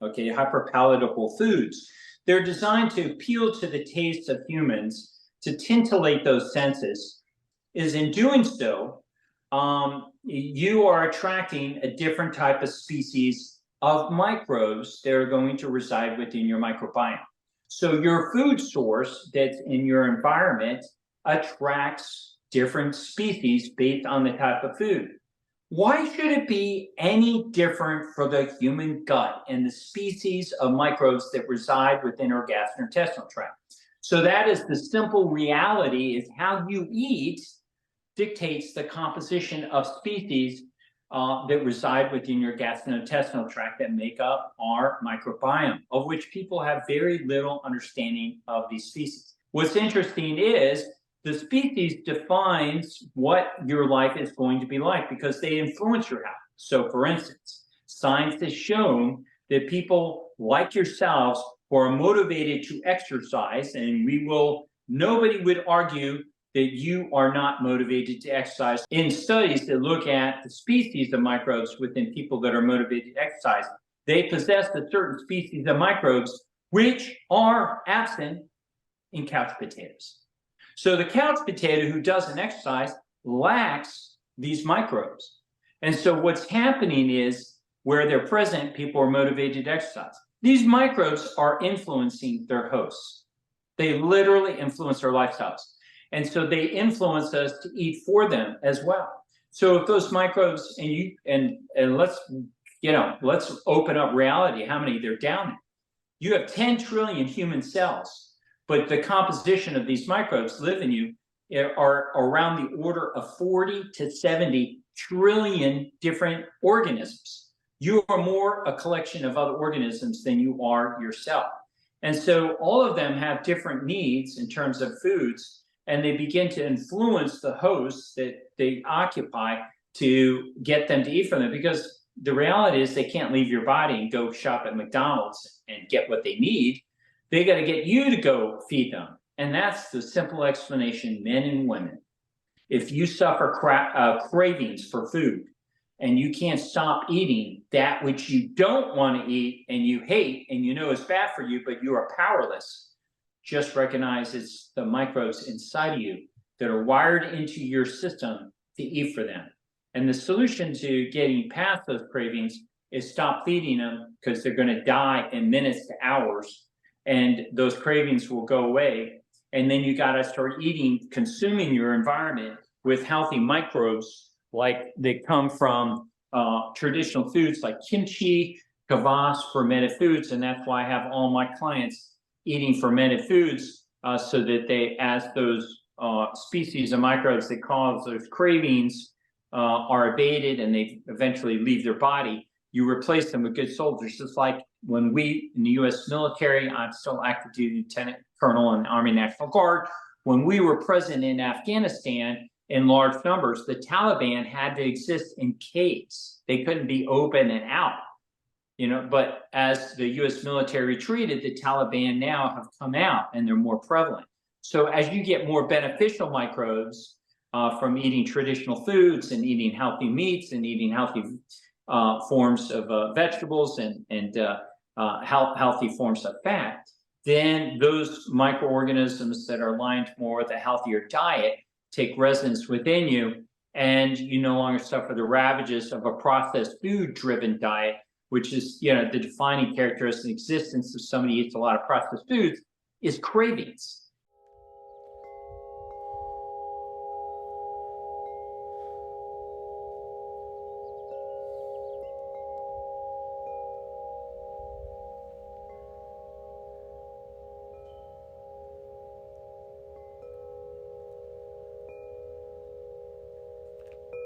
okay, hyper-palatable foods. They're designed to appeal to the taste of humans, to titillate those senses. Is in doing so, you are attracting a different type of species of microbes that are going to reside within your microbiome. So your food source that's in your environment attracts different species based on the type of food. Why should it be any different for the human gut and the species of microbes that reside within our gastrointestinal tract? So that is the simple reality, is how you eat dictates the composition of species that reside within your gastrointestinal tract that make up our microbiome, of which people have very little understanding of these species. What's interesting is the species defines what your life is going to be like because they influence your health. So for instance, science has shown that people like yourselves who are motivated to exercise, and nobody would argue that you are not motivated to exercise. In studies that look at the species of microbes within people that are motivated to exercise, they possess a certain species of microbes which are absent in couch potatoes. So the couch potato who doesn't exercise lacks these microbes. And so what's happening is where they're present, people are motivated to exercise. These microbes are influencing their hosts. They literally influence our lifestyles. And so they influence us to eat for them as well. So if those microbes, and let's open up reality, how many they're down there. You have 10 trillion human cells, but the composition of these microbes live in you are around the order of 40 to 70 trillion different organisms. You are more a collection of other organisms than you are yourself. And so all of them have different needs in terms of foods, and they begin to influence the hosts that they occupy to get them to eat from them, because the reality is they can't leave your body and go shop at McDonald's and get what they need. They got to get you to go feed them. And that's the simple explanation, men and women. If you suffer cravings for food and you can't stop eating that which you don't want to eat and you hate and you know is bad for you, but you are powerless, just recognize it's the microbes inside of you that are wired into your system to eat for them. And the solution to getting past those cravings is stop feeding them, because they're going to die in minutes to hours, and those cravings will go away. And then you got to start eating, consuming your environment with healthy microbes, like they come from traditional foods like kimchi, kvass, fermented foods. And that's why I have all my clients eating fermented foods, so that they, as those species of microbes that cause those cravings are abated and they eventually leave their body, you replace them with good soldiers. Just like when we, in the US military, I'm still active duty lieutenant colonel in the Army National Guard, when we were present in Afghanistan in large numbers, the Taliban had to exist in caves. They couldn't be open and out. But as the US military retreated, the Taliban now have come out and they're more prevalent. So as you get more beneficial microbes from eating traditional foods and eating healthy meats and eating healthy forms of vegetables and healthy forms of fat, then those microorganisms that are aligned more with a healthier diet take residence within you, and you no longer suffer the ravages of a processed food-driven diet, which is, the defining characteristic existence of somebody who eats a lot of processed foods is cravings.